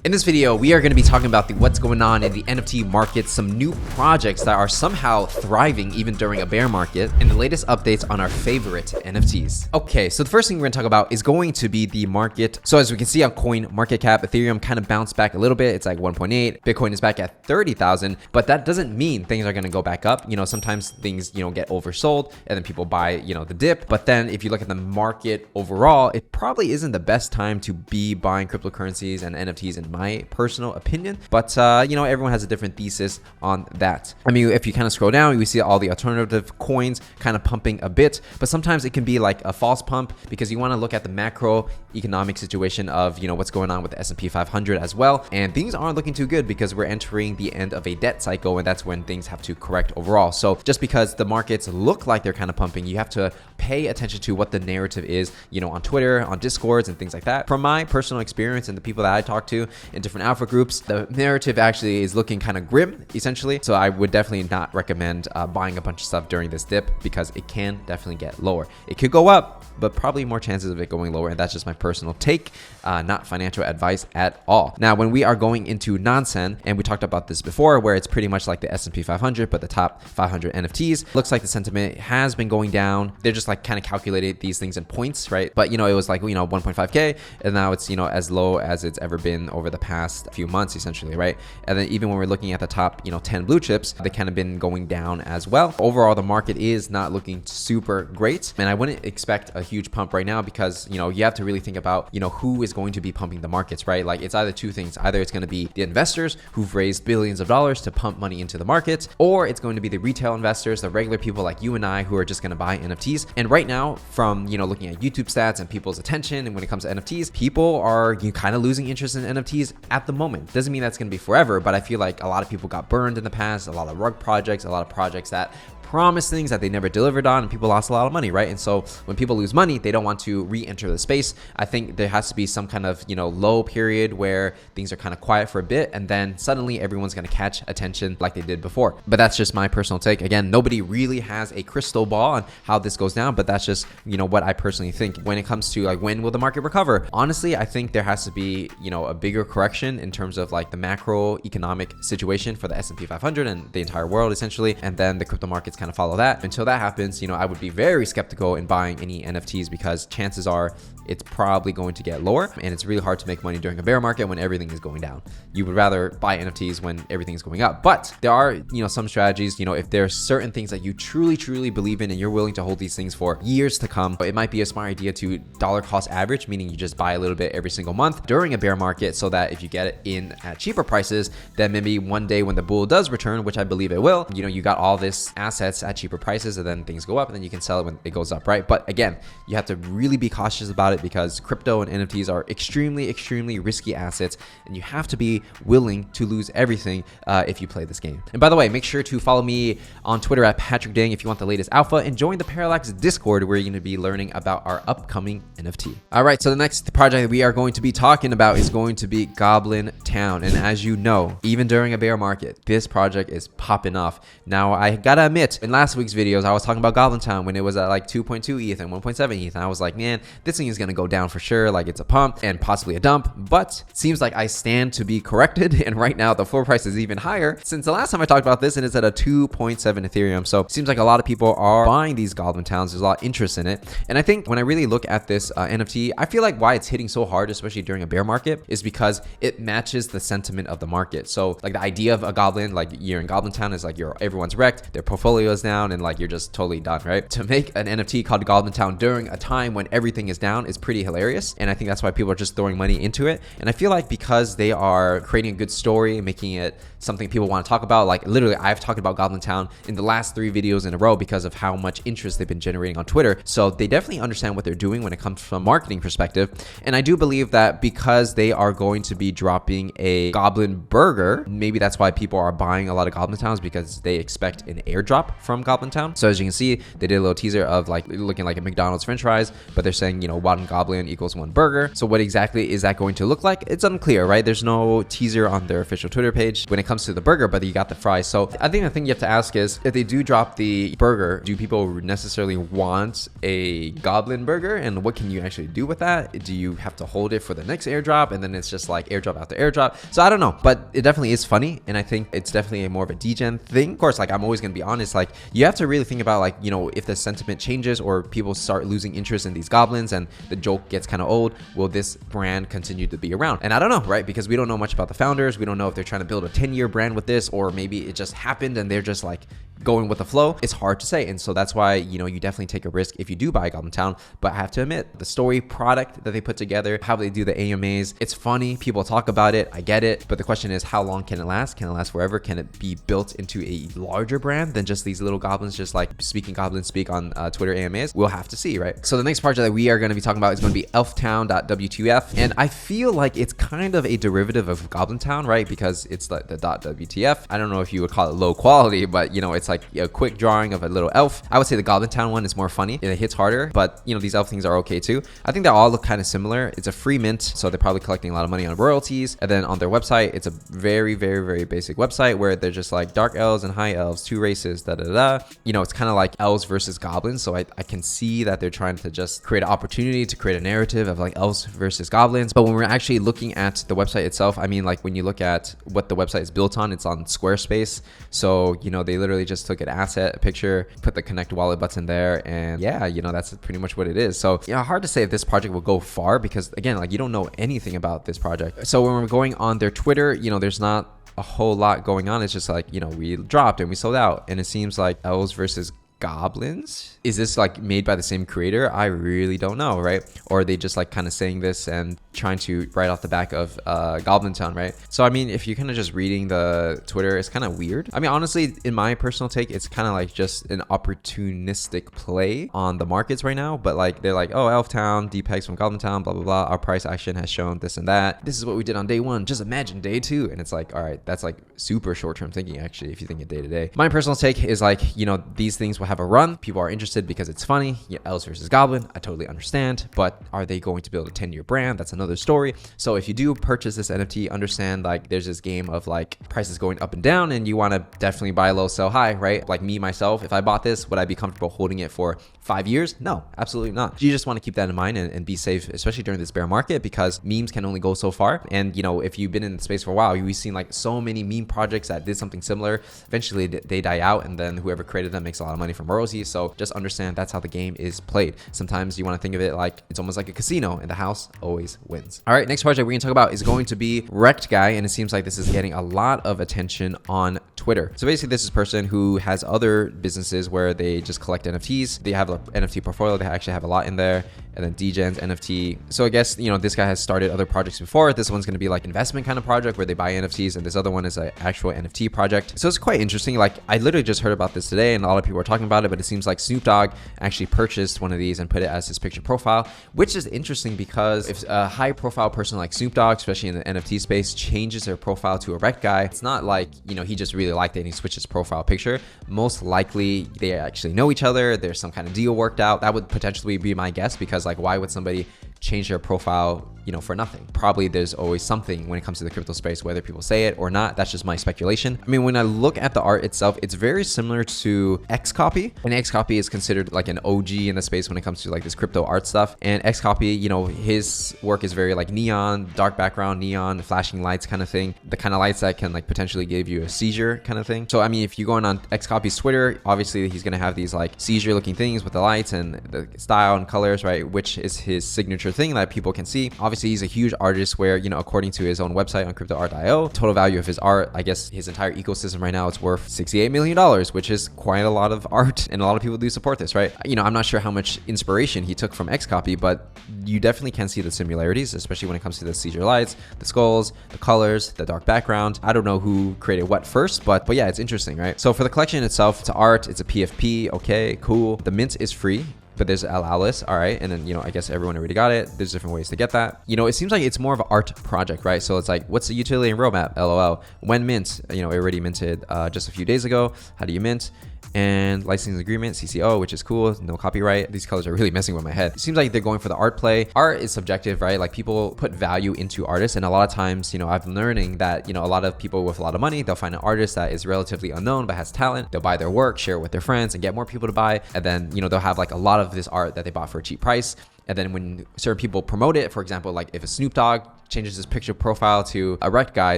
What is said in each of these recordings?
In this video, we are going to be talking about what's going on in the NFT market, some new projects that are somehow thriving even during a bear market, and the latest updates on our favorite NFTs. Okay, so the first thing we're going to talk about is going to be the market. So as we can see on coin market cap, Ethereum kind of bounced back a little bit. It's like 1.8. Bitcoin is back at 30,000, but that doesn't mean things are going to go back up. You know, sometimes things, get oversold and then people buy, the dip. But then if you look at the market overall, it probably isn't the best time to be buying cryptocurrencies and NFTs in my personal opinion, but everyone has a different thesis on that. I mean, if you kind of scroll down, we see all the alternative coins kind of pumping a bit, but sometimes it can be like a false pump because you want to look at the macroeconomic situation of what's going on with the S&P 500 as well, and things aren't looking too good because we're entering the end of a debt cycle, and that's when things have to correct overall. So just because the markets look like they're kind of pumping, you have to pay attention to what the narrative is, on Twitter, on Discords and things like that. From my personal experience and the people that I talk to in different alpha groups, the narrative actually is looking kind of grim essentially. So I would definitely not recommend buying a bunch of stuff during this dip because it can definitely get lower. It could go up, but probably more chances of it going lower, and that's just my personal take, not financial advice at all. Now, when we are going into non-sen, and we talked about this before, where it's pretty much like the S&P 500, but the top 500 NFTs, looks like the sentiment has been going down. They're just like kind of calculated these things in points, right? But it was like 1.5K, and now it's as low as it's ever been over the past few months, essentially, right? And then even when we're looking at the top 10 blue chips, they kind of been going down as well. Overall, the market is not looking super great, and I wouldn't expect a huge pump right now because you have to really think about who is going to be pumping the markets, right? Like it's either two things: either it's going to be the investors who've raised billions of dollars to pump money into the markets, or it's going to be the retail investors, the regular people like you and I, who are just going to buy NFTs. And right now, from looking at YouTube stats and people's attention, and when it comes to NFTs, people are kind of losing interest in NFTs at the moment. Doesn't mean that's going to be forever, but I feel like a lot of people got burned in the past, a lot of rug projects, a lot of projects that promised things that they never delivered on, and people lost a lot of money, right? And so when people lose money, they don't want to re-enter the space. I think there has to be some kind of low period where things are kind of quiet for a bit, and then suddenly everyone's going to catch attention like they did before. But that's just my personal take. Again, nobody really has a crystal ball on how this goes down, but that's just what I personally think. When it comes to like when will the market recover, honestly, I think there has to be a bigger correction in terms of like the macroeconomic situation for the S&P 500 and the entire world essentially, and then the crypto markets kind of follow that. Until that happens, I would be very skeptical in buying any NFTs because chances are it's probably going to get lower, and it's really hard to make money during a bear market when everything is going down. You would rather buy NFTs when everything is going up. But there are some strategies, if there's certain things that you truly believe in and you're willing to hold these things for years to come, it might be a smart idea to dollar cost average, meaning you just buy a little bit every single month during a bear market, so that if you get it in at cheaper prices, then maybe one day when the bull does return, which I believe it will, you got all this assets at cheaper prices, and then things go up, and then you can sell it when it goes up, right? But again, you have to really be cautious about it because crypto and NFTs are extremely risky assets, and you have to be willing to lose everything if you play this game. And by the way, make sure to follow me on Twitter at Patrick Dang if you want the latest alpha, and join the Parallax Discord where you're going to be learning about our upcoming NFT. All right, so the next project that we are going to be talking about is going to be Goblin Town, and as you know, even during a bear market, this project is popping off. Now, I gotta admit, in last week's videos, I was talking about Goblin Town when it was at like 2.2 ETH and 1.7 ETH, and I was like, man, this thing is going to go down for sure. Like it's a pump and possibly a dump, but it seems like I stand to be corrected. And right now the floor price is even higher since the last time I talked about this, and it's at a 2.7 Ethereum. So it seems like a lot of people are buying these Goblin Towns. There's a lot of interest in it. And I think when I really look at this NFT, I feel like why it's hitting so hard, especially during a bear market, is because it matches the sentiment of the market. So like the idea of a goblin, like you're in Goblin Town, is like everyone's wrecked, their portfolio is down, and like you're just totally done, right? To make an NFT called Goblin Town during a time when everything is down is pretty hilarious. And I think that's why people are just throwing money into it. And I feel like because they are creating a good story and making it something people want to talk about, like literally I've talked about Goblin Town in the last 3 videos in a row because of how much interest they've been generating on Twitter. So they definitely understand what they're doing when it comes from a marketing perspective. And I do believe that because they are going to be dropping a Goblin burger, maybe that's why people are buying a lot of Goblin Towns, because they expect an airdrop from Goblin Town. So as you can see, they did a little teaser of like looking like a McDonald's French fries, but they're saying, why one goblin equals one burger. So what exactly is that going to look like? It's unclear, right? There's no teaser on their official Twitter page when it comes to the burger, but you got the fries. So I think the thing you have to ask is, if they do drop the burger, do people necessarily want a goblin burger? And what can you actually do with that? Do you have to hold it for the next airdrop, and then it's just like airdrop after airdrop? So I don't know, but it definitely is funny, and I think it's definitely more of a degen thing. Of course, like I'm always gonna be honest, like you have to really think about, like, you know, if the sentiment changes or people start losing interest in these goblins and the joke gets kind of old, will this brand continue to be around? And I don't know, right? Because we don't know much about the founders. We don't know if they're trying to build a 10-year brand with this, or maybe it just happened and they're just like going with the flow. It's hard to say. And so that's why, you know, you definitely take a risk if you do buy Goblin Town. But I have to admit, the story product that they put together, how they do the AMAs, it's funny. People talk about it. I get it. But the question is, how long can it last? Can it last forever? Can it be built into a larger brand than just these little goblins, just like speaking goblin speak on Twitter AMAs? We'll have to see, right? So the next project that we are going to be talking about is going to be Elftown.wtf. And I feel like it's kind of a derivative of Goblin Town, right? Because it's like the .wtf. I don't know if you would call it low quality, but you know, it's like a quick drawing of a little elf. I would say the Goblin Town one is more funny. It hits harder, but you know, these elf things are okay too. I think they all look kind of similar. It's a free mint, so they're probably collecting a lot of money on royalties. And then on their website, it's a very, very, very basic website where they're just like dark elves and high elves, two races, da da da. You know, it's kind of like elves versus goblins. So I can see that they're trying to just create an opportunity to create a narrative of like elves versus goblins. But when we're actually looking at the website itself, I mean, like when you look at what the website is built on, it's on Squarespace. So, you know, they literally just took an asset, a picture, put the connect wallet button there, and yeah, you know, that's pretty much what it is. So, you know, hard to say if this project will go far, because again, like you don't know anything about this project. So when we're going on their Twitter, you know, there's not a whole lot going on. It's just like, you know, we dropped and we sold out, and it seems like elves versus goblins. Is this like made by the same creator? I really don't know, right? Or are they just like kind of saying this and trying to write off the back of Goblin Town, right? So I mean, if you're kind of just reading the Twitter, it's kind of weird. I mean, honestly, in my personal take, it's kind of like just an opportunistic play on the markets right now. But like they're like, oh, Elftown depegs from Goblin Town, blah blah blah. Our price action has shown this and that. This is what we did on day one. Just imagine day two, and it's like, all right, that's like super short-term thinking actually, if you think it day to day. My personal take is like, you know, these things will have a run. People are interested because it's funny. Yeah, elves versus goblin, I totally understand. But are they going to build a 10-year brand? That's another story. So if you do purchase this NFT, understand like there's this game of like prices going up and down, and you want to definitely buy low, sell high, right? Like me, myself, if I bought this, would I be comfortable holding it for 5 years? No, absolutely not. You just want to keep that in mind and be safe, especially during this bear market, because memes can only go so far. And you know, if you've been in the space for a while, we've seen like so many meme projects that did something similar. Eventually they die out, and then whoever created them makes a lot of money from royalties. So just understand that's how the game is played. Sometimes you want to think of it like it's almost like a casino, and the house always wins. All right, next project we're gonna talk about is going to be Rekt Guy, and it seems like this is getting a lot of attention on Twitter. So basically, this is a person who has other businesses where they just collect NFTs. They have an NFT portfolio. They actually have a lot in there. And then Degen's NFT. So I guess, you know, this guy has started other projects before. This one's going to be like investment kind of project where they buy NFTs, and this other one is an actual NFT project. So it's quite interesting. Like I literally just heard about this today, and a lot of people are talking about it, but it seems like Snoop Dogg actually purchased one of these and put it as his picture profile, which is interesting because if a high profile person like Snoop Dogg, especially in the NFT space, changes their profile to a Rekt Guy, it's not like, you know, he just really liked it and he switched his profile picture. Most likely they actually know each other. There's some kind of deal worked out. That would potentially be my guess, because like, why would somebody change their profile, you know, for nothing? Probably there's always something when it comes to the crypto space, whether people say it or not. That's just my speculation. I mean, when I look at the art itself, it's very similar to Xcopy, and Xcopy is considered like an OG in the space when it comes to like this crypto art stuff. And Xcopy, you know, his work is very like neon, dark background, neon, flashing lights kind of thing, the kind of lights that can like potentially give you a seizure kind of thing. So I mean, if you're going on Xcopy's Twitter, obviously he's gonna have these like seizure looking things with the lights and the style and colors, right, which is his signature thing that people can see. Obviously he's a huge artist where, you know, according to his own website on cryptoart.io, total value of his art, I guess his entire ecosystem right now, it's worth $68 million, which is quite a lot of art, and a lot of people do support this, right? You know, I'm not sure how much inspiration he took from Xcopy, but you definitely can see the similarities, especially when it comes to the seizure lights, the skulls, the colors, the dark background. I don't know who created what first, but yeah, it's interesting, right? So for the collection itself, it's art, it's a PFP, okay, cool. The mint is free. but there's allow list. All right. And then, you know, I guess everyone already got it. There's different ways to get that. You know, it seems like it's more of an art project, right? So it's like, what's the utility and roadmap? LOL. When mint? You know, it already minted just a few days ago. How do you mint? And licensing agreement, CCO, which is cool. No copyright. These colors are really messing with my head. It seems like they're going for the art play. Art is subjective, right? Like people put value into artists. And a lot of times, you know, I've been learning that, you know, a lot of people with a lot of money, they'll find an artist that is relatively unknown, but has talent. They'll buy their work, share it with their friends and get more people to buy. And then, you know, they'll have like a lot of this art that they bought for a cheap price. And then when certain people promote it, for example, like if a Snoop Dogg changes his picture profile to a Rekt Guy,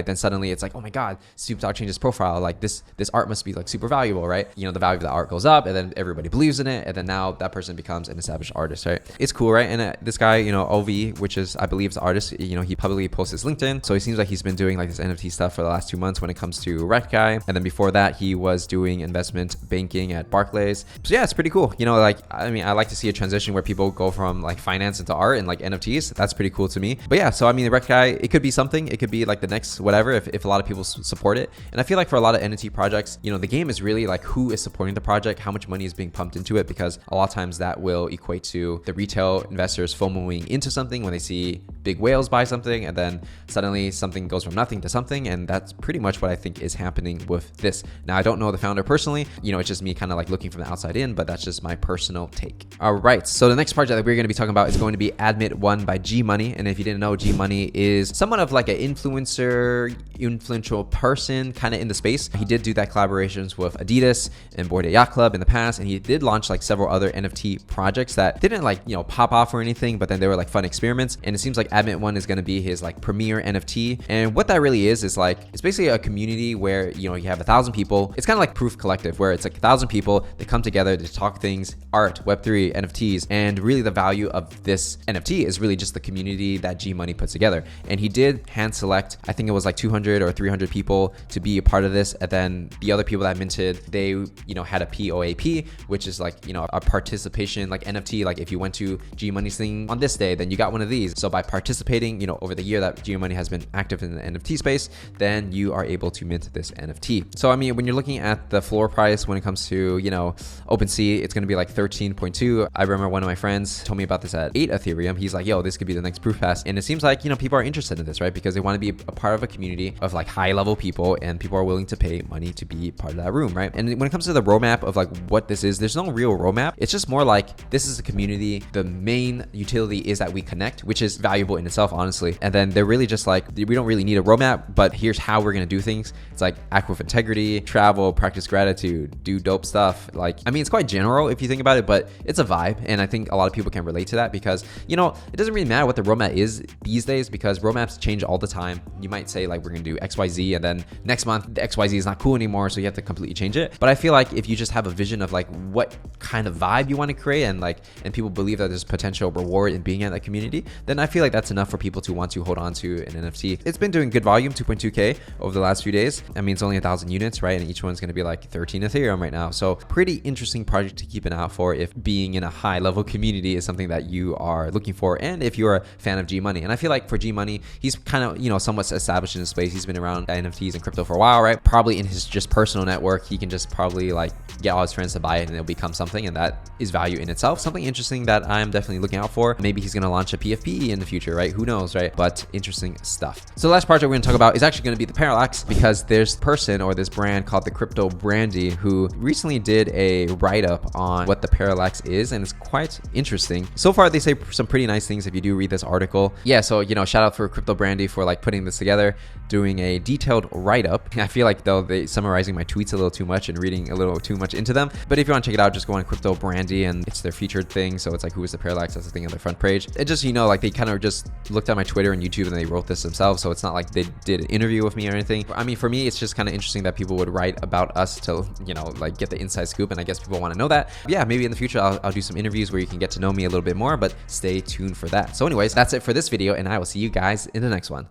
then suddenly it's like, oh my God, Snoop Dogg changed his profile. Like this art must be like super valuable, right? You know, the value of the art goes up and then everybody believes in it. And then now that person becomes an established artist, right? It's cool, right? And this guy, you know, OV, which is, I believe, the artist, you know, he publicly posts his LinkedIn. So it seems like he's been doing like this NFT stuff for the last 2 months when it comes to Rekt Guy. And then before that, he was doing investment banking at Barclays. So yeah, it's pretty cool. You know, like, I mean, I like to see a transition where people go from like finance into art and like NFTs. That's pretty cool to me. But yeah, so I mean, the Rekt Guy, it could be something. It could be like the next whatever if a lot of people support it. And I feel like for a lot of NFT projects, you know, the game is really like who is supporting the project, how much money is being pumped into it, because a lot of times that will equate to the retail investors FOMOing into something when they see big whales buy something, and then suddenly something goes from nothing to something. And that's pretty much what I think is happening with this. Now, I don't know the founder personally, you know, it's just me kind of like looking from the outside in, but that's just my personal take. All right, so the next project that we're going to be talking about is going to be Admit One by G Money. And if you didn't know, G Money is somewhat of like an influential person kind of in the space. He did do that collaborations with Adidas and Bored Ape Yacht Club in the past, and he did launch like several other NFT projects that didn't like, you know, pop off or anything, but then they were like fun experiments. And it seems like Admit One is going to be his like premier NFT. And what that really is like, it's basically a community where, you know, you have 1,000 people. It's kind of like Proof Collective, where it's like 1,000 people, they come together to talk things, art, Web3, NFTs. And really the value of this NFT is really just the community that G Money puts together. And he did hand select, I think it was like 200 or 300 people to be a part of this. And then the other people that minted, they, you know, had a POAP, which is like, you know, a participation like NFT. Like if you went to G Money's thing on this day, then you got one of these. So by participating, you know, over the year that G Money has been active in the NFT space, then you are able to mint this NFT. So, I mean, when you're looking at the floor price, when it comes to, you know, Opensea, it's going to be like 13.2. I remember one of my friends told me about this at 8 Ethereum. He's like, yo, this could be the next proof pass. And it seems like, you know, people are interested in this, right? Because they want to be a part of a community of like high level people, and people are willing to pay money to be part of that room, right? And when it comes to the roadmap of like what this is, there's no real roadmap. It's just more like, this is a community. The main utility is that we connect, which is valuable in itself, honestly. And then they're really just like, we don't really need a roadmap, but here's how we're going to do things. It's like act with integrity, travel, practice gratitude, do dope stuff. Like, I mean, it's quite general if you think about it, but it's a vibe. And I think a lot of people can relate to that because, you know, it doesn't really matter what the roadmap is these days because roadmaps change all the time. You might say like, we're going to do XYZ, and then next month the XYZ is not cool anymore, so you have to completely change it. But I feel like if you just have a vision of like what kind of vibe you want to create, and people believe that there's potential reward in being in that community, then I feel like that's enough for people to want to hold on to an NFT. It's been doing good volume, 2.2K over the last few days. I mean, it's only 1,000 units, right? And each one's going to be like 13 Ethereum right now. So pretty interesting project to keep an eye out for if being in a high level community is something that you are looking for, and if you're a fan of G Money. And I feel like for G Money, he's kind of, you know, somewhat established in the space. He's been around NFTs and crypto for a while, right? Probably in his just personal network, he can just probably like get all his friends to buy it and it'll become something, and that is value in itself. Something interesting that I'm definitely looking out for. Maybe he's going to launch a PFP in the future, right? Who knows, right? But interesting stuff. So the last project we're going to talk about is actually going to be the Parallax, because there's person or this brand called the Crypto Brandy who recently did a write-up on what the Parallax is, and it's quite interesting. So far, they say some pretty nice things if you do read this article. Yeah, so, you know, shout out for Crypto Brandy for like putting this together, doing a detailed write-up. I feel like though they summarizing my tweets a little too much and reading a little too much into them. But if you want to check it out, just go on Crypto Brandy, and it's their featured thing. So it's like, who is the Parallax? That's the thing on their front page. It just, you know, like they kind of just looked at my Twitter and YouTube and they wrote this themselves. So it's not like they did an interview with me or anything. I mean, for me, it's just kind of interesting that people would write about us to, you know, like get the inside scoop. And I guess people want to know that. But yeah, maybe in the future, I'll do some interviews where you can get to know me a little bit more, but stay tuned for that. So anyways, that's it for this video, and I will see you guys in the next one.